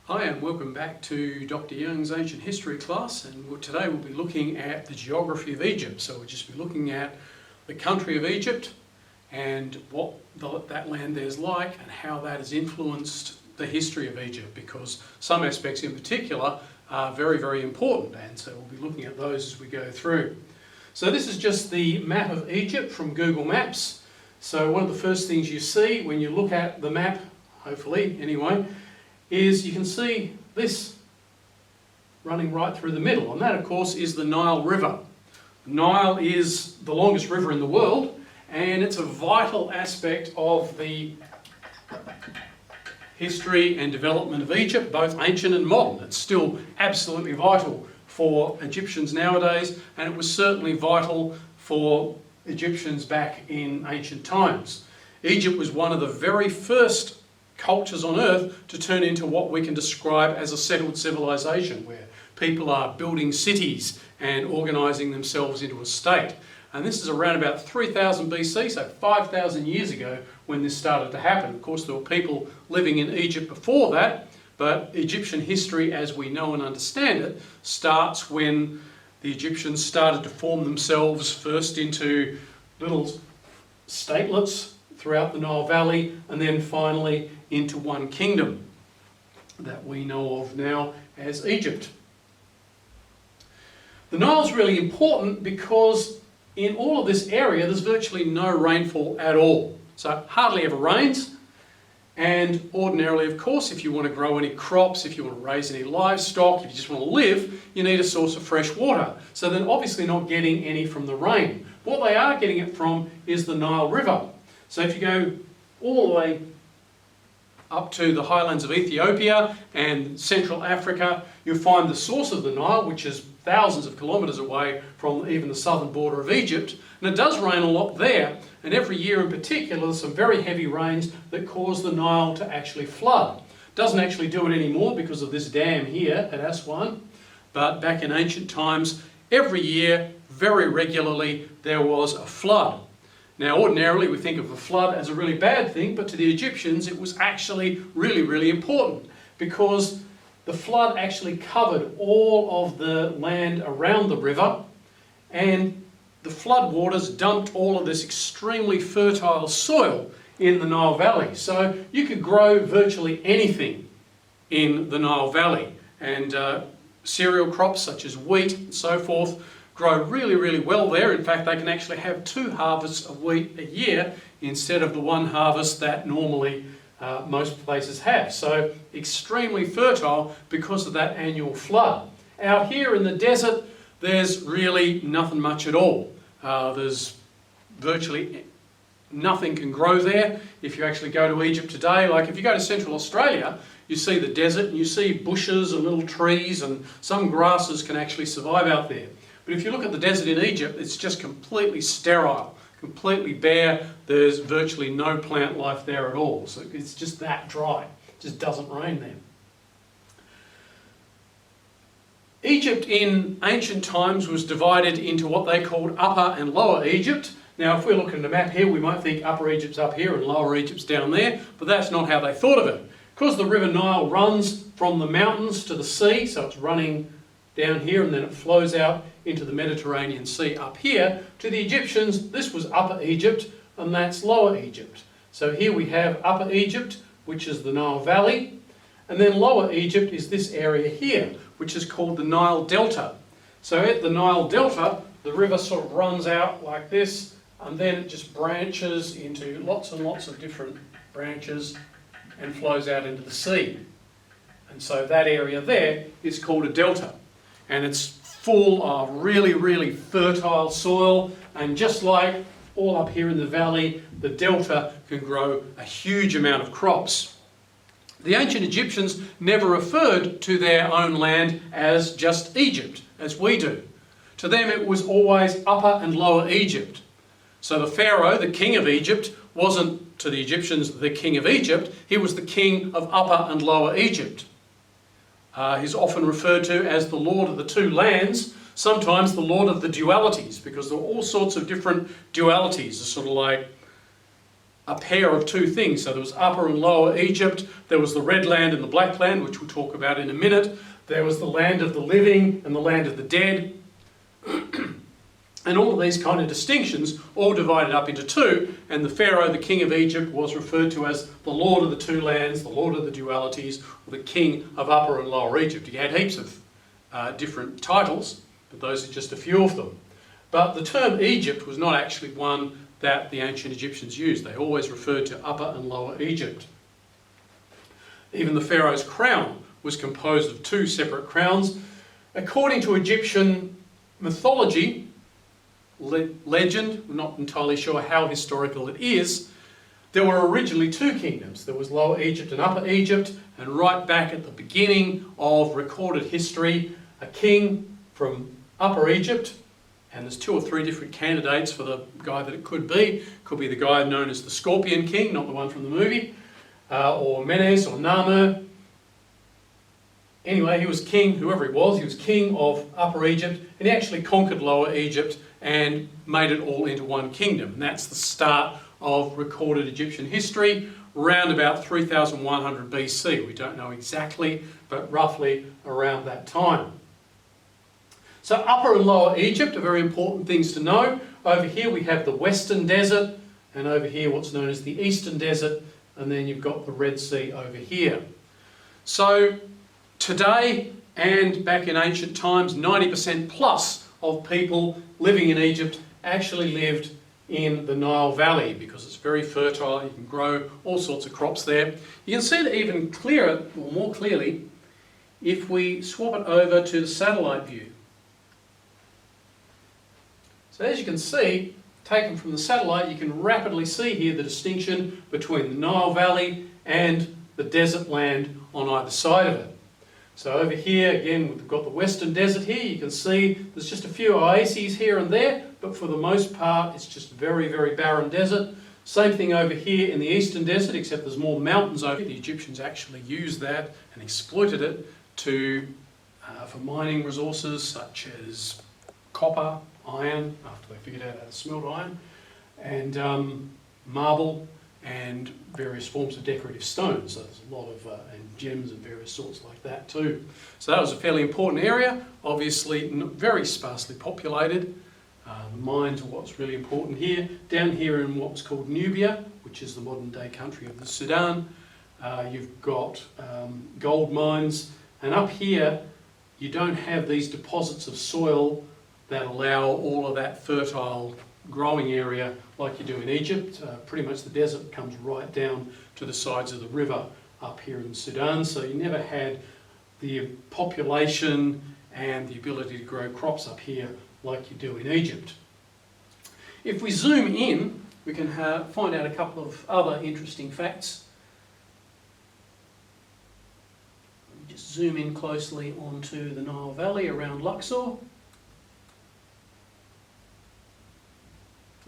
Hi and welcome back to Dr. Young's Ancient History class, and today we'll be looking at the geography of Egypt. So we'll just be looking at the country of Egypt and what that land there is like and how that has influenced the history of Egypt, because some aspects in particular are very, very important, and so we'll be looking at those as we go through. So this is just the map of Egypt from Google Maps. So one of the first things you see when you look at the map, hopefully anyway, is you can see this running right through the middle, and that of course is the Nile River. The Nile is the longest river in the world, and it's a vital aspect of the history and development of Egypt, both ancient and modern. It's still absolutely vital for Egyptians nowadays, and it was certainly vital for Egyptians back in ancient times. Egypt was one of the very first cultures on earth to turn into what we can describe as a settled civilization, where people are building cities and organising themselves into a state. And this is around about 3000 BC, so 5,000 years ago when this started to happen. Of course, there were people living in Egypt before that, but Egyptian history as we know and understand it starts when the Egyptians started to form themselves first into little statelets throughout the Nile Valley, and then finally into one kingdom that we know of now as Egypt. The Nile is really important because in all of this area there's virtually no rainfall at all. So hardly ever rains, and ordinarily, of course, if you want to grow any crops, if you want to raise any livestock, if you just want to live, you need a source of fresh water. So they're obviously not getting any from the rain. What they are getting it from is the Nile River. So if you go all the way up to the highlands of Ethiopia and Central Africa, you'll find the source of the Nile, which is thousands of kilometres away from even the southern border of Egypt. And it does rain a lot there, and every year in particular there's some very heavy rains that cause the Nile to actually flood. It doesn't actually do it anymore because of this dam here at Aswan, but back in ancient times, every year, very regularly, there was a flood. Now, ordinarily we think of a flood as a really bad thing, but to the Egyptians it was actually really, really important, because the flood actually covered all of the land around the river, and the flood waters dumped all of this extremely fertile soil in the Nile Valley. So you could grow virtually anything in the Nile Valley, and cereal crops such as wheat and so forth grow really, really well there. In fact, they can actually have 2 harvests of wheat a year instead of the 1 harvest that normally most places have. So extremely fertile because of that annual flood. Out here in the desert, there's really nothing much at all. There's virtually nothing can grow there. If you actually go to Egypt today, like if you go to Central Australia, you see the desert and you see bushes and little trees, and some grasses can actually survive out there. But if you look at the desert in Egypt, it's just completely sterile, completely bare. There's virtually no plant life there at all. So it's just that dry. It just doesn't rain there. Egypt in ancient times was divided into what they called Upper and Lower Egypt. Now, if we're looking at a map here, we might think Upper Egypt's up here and Lower Egypt's down there, but that's not how they thought of it. Because the River Nile runs from the mountains to the sea, so it's running down here and then it flows out into the Mediterranean Sea up here. To the Egyptians, this was Upper Egypt and that's Lower Egypt. So here we have Upper Egypt, which is the Nile Valley, and then Lower Egypt is this area here, which is called the Nile Delta. So at the Nile Delta, the river sort of runs out like this, and then it just branches into lots and lots of different branches and flows out into the sea. And so that area there is called a delta. And it's full of really, really fertile soil, and just like all up here in the valley, the delta can grow a huge amount of crops. The ancient Egyptians never referred to their own land as just Egypt, as we do. To them it was always Upper and Lower Egypt. So the Pharaoh, the king of Egypt, wasn't to the Egyptians the king of Egypt, he was the king of Upper and Lower Egypt. He's often referred to as the Lord of the Two Lands, sometimes the Lord of the Dualities, because there are all sorts of different dualities, sort of like a pair of two things. So there was Upper and Lower Egypt, there was the Red Land and the Black Land, which we'll talk about in a minute. There was the land of the living and the land of the dead. And all of these kind of distinctions all divided up into two, and the Pharaoh, the king of Egypt, was referred to as the Lord of the two lands, the Lord of the dualities, or the king of Upper and Lower Egypt. He had heaps of different titles, but those are just a few of them. But the term Egypt was not actually one that the ancient Egyptians used. They always referred to Upper and Lower Egypt. Even the Pharaoh's crown was composed of two separate crowns. According to Egyptian mythology, legend, we're not entirely sure how historical it is, there were originally two kingdoms. There was Lower Egypt and Upper Egypt, and right back at the beginning of recorded history, a king from Upper Egypt, and there's two or three different candidates for the guy that it could be. Could be the guy known as the Scorpion King, not the one from the movie, or Menes or Narmer. Anyway, he was king, whoever he was king of Upper Egypt, and he actually conquered Lower Egypt and made it all into one kingdom. And that's the start of recorded Egyptian history, around about 3100 BC. We don't know exactly, but roughly around that time. So Upper and Lower Egypt are very important things to know. Over here we have the Western Desert, and over here what's known as the Eastern Desert, and then you've got the Red Sea over here. So today and back in ancient times, 90% plus of people living in Egypt actually lived in the Nile Valley because it's very fertile. You can grow all sorts of crops there. You can see that even clearer, or more clearly, if we swap it over to the satellite view. So as you can see, taken from the satellite, you can rapidly see here the distinction between the Nile Valley and the desert land on either side of it. So over here, again, we've got the Western Desert here. You can see there's just a few oases here and there, but for the most part, it's just very, very barren desert. Same thing over here in the Eastern Desert, except there's more mountains over here. The Egyptians actually used that and exploited it for mining resources such as copper, iron, after they figured out how to smelt iron, and marble, and various forms of decorative stones. So there's a lot of and gems and various sorts like that too. So that was a fairly important area, obviously very sparsely populated. The mines are what's really important here. Down here in what was called Nubia, which is the modern day country of the Sudan, you've got gold mines, and up here you don't have these deposits of soil that allow all of that fertile growing area like you do in Egypt. Pretty much the desert comes right down to the sides of the river up here in Sudan, so you never had the population and the ability to grow crops up here like you do in Egypt. If we zoom in, we can find out a couple of other interesting facts. Just zoom in closely onto the Nile Valley around Luxor.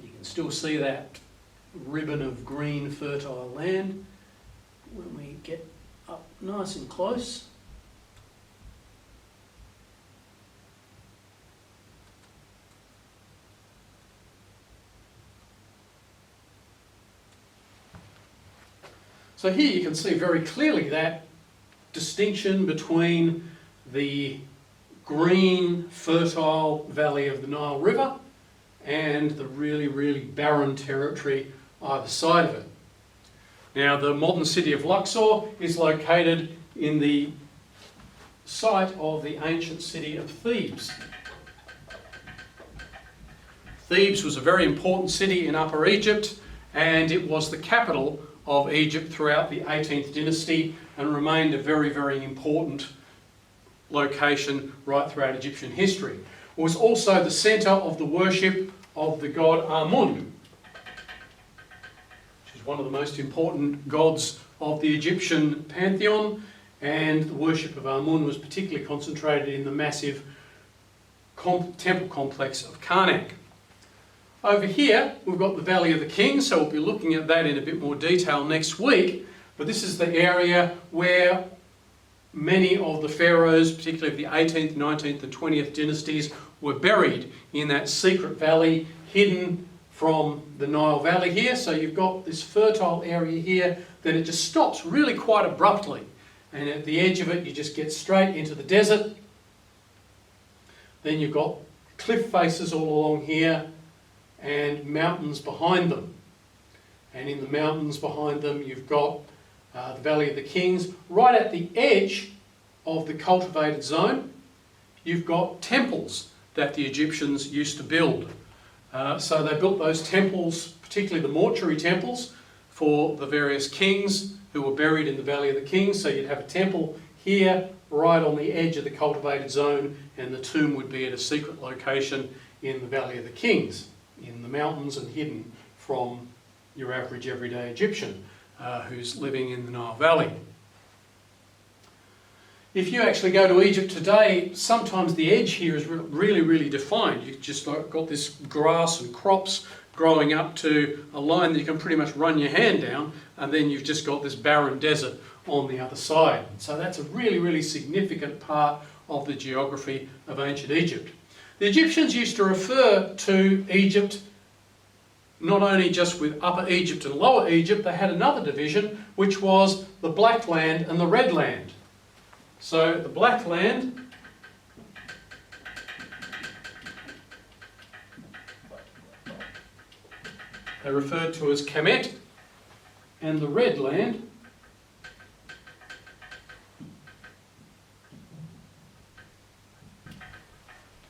You can still see that ribbon of green fertile land. When we get up nice and close, so here you can see very clearly that distinction between the green fertile valley of the Nile River and the really, really barren territory either side of it. Now, the modern city of Luxor is located in the site of the ancient city of Thebes. Thebes was a very important city in Upper Egypt, and it was the capital of Egypt throughout the 18th dynasty and remained a very, very important location right throughout Egyptian history. It was also the centre of the worship of the god Amun, which is one of the most important gods of the Egyptian pantheon, and the worship of Amun was particularly concentrated in the massive temple complex of Karnak. Over here we've got the Valley of the Kings, so we'll be looking at that in a bit more detail next week, but this is the area where many of the pharaohs, particularly of the 18th, 19th and 20th dynasties, were buried in that secret valley, hidden from the Nile Valley here. So you've got this fertile area here, then it just stops really quite abruptly. And at the edge of it, you just get straight into the desert. Then you've got cliff faces all along here and mountains behind them. And in the mountains behind them, you've got the Valley of the Kings. Right at the edge of the cultivated zone, you've got temples that the Egyptians used to build. So they built those temples, particularly the mortuary temples, for the various kings who were buried in the Valley of the Kings. So you'd have a temple here, right on the edge of the cultivated zone, and the tomb would be at a secret location in the Valley of the Kings, in the mountains and hidden from your average everyday Egyptian who's living in the Nile Valley. If you actually go to Egypt today, sometimes the edge here is really, really defined. You've just got this grass and crops growing up to a line that you can pretty much run your hand down, and then you've just got this barren desert on the other side. So that's a really, really significant part of the geography of ancient Egypt. The Egyptians used to refer to Egypt not only just with Upper Egypt and Lower Egypt, they had another division, which was the Black Land and the Red Land. So the Black Land they referred to as Kemet, and the Red Land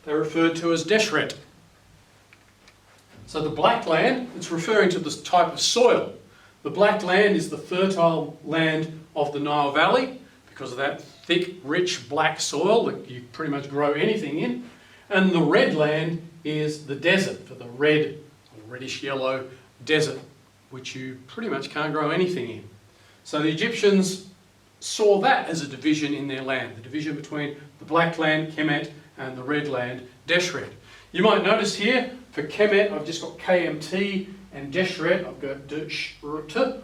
they referred to as Deshret. So the Black Land, it's referring to this type of soil. The Black Land is the fertile land of the Nile Valley because of that thick, rich black soil that you pretty much grow anything in. And the Red Land is the desert, for the red or reddish yellow desert, which you pretty much can't grow anything in. So the Egyptians saw that as a division in their land, the division between the Black Land, Kemet, and the Red Land, Deshret. You might notice here, for Kemet, I've just got KMT, and Deshret, I've got Deshret.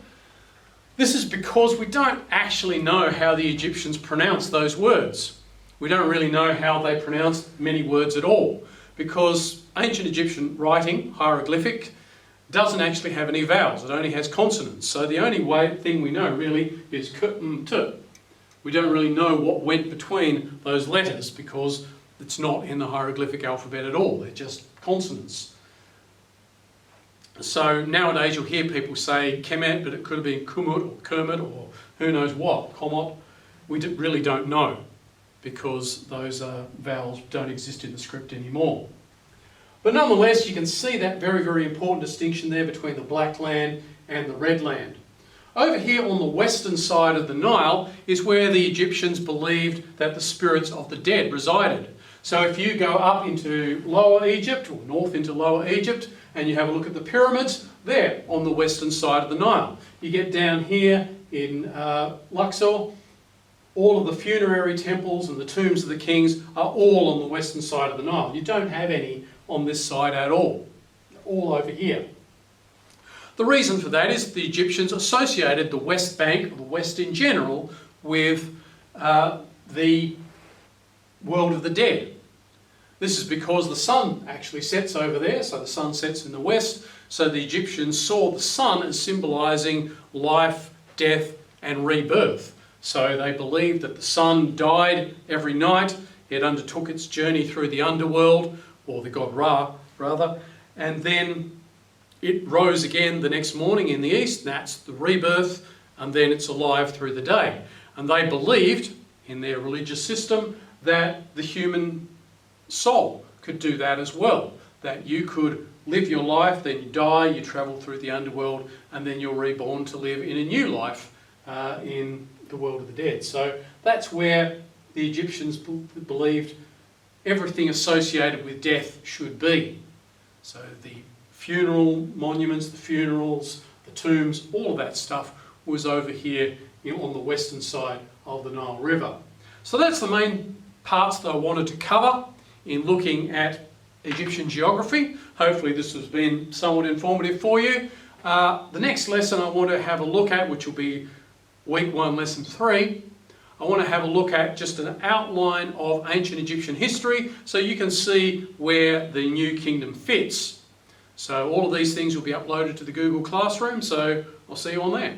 This is because we don't actually know how the Egyptians pronounced those words. We don't really know how they pronounced many words at all, because ancient Egyptian writing, hieroglyphic, doesn't actually have any vowels. It only has consonants. So the only thing we know really is k, m, t. We don't really know what went between those letters because it's not in the hieroglyphic alphabet at all. They're just consonants. So nowadays you'll hear people say Kemet, but it could have been Kumut or Kermit or who knows what, Komot. We really don't know because those vowels don't exist in the script anymore. But nonetheless, you can see that very, very important distinction there between the Black Land and the Red Land. Over here on the western side of the Nile is where the Egyptians believed that the spirits of the dead resided. So if you go up into Lower Egypt, or north into Lower Egypt, and you have a look at the pyramids, there on the western side of the Nile. You get down here in Luxor, all of the funerary temples and the tombs of the kings are all on the western side of the Nile. You don't have any on this side at all over here. The reason for that is the Egyptians associated the West Bank, or the West in general, with the world of the dead. This is because the sun actually sets over there, so the sun sets in the west, so the Egyptians saw the sun as symbolising life, death and rebirth. So they believed that the sun died every night, it undertook its journey through the underworld, or the god Ra, rather, and then it rose again the next morning in the east, that's the rebirth, and then it's alive through the day. And they believed, in their religious system, that the human soul could do that as well. That you could live your life, then you die, you travel through the underworld, and then you're reborn to live in a new life in the world of the dead. So that's where the Egyptians believed everything associated with death should be. So the funeral monuments, the funerals, the tombs, all of that stuff was over here on the western side of the Nile River. So that's the main parts that I wanted to cover in looking at Egyptian geography. Hopefully this has been somewhat informative for you. The next lesson I want to have a look at, which will be week 1, lesson 3, I want to have a look at just an outline of ancient Egyptian history so you can see where the New Kingdom fits. So all of these things will be uploaded to the Google Classroom, so I'll see you on there.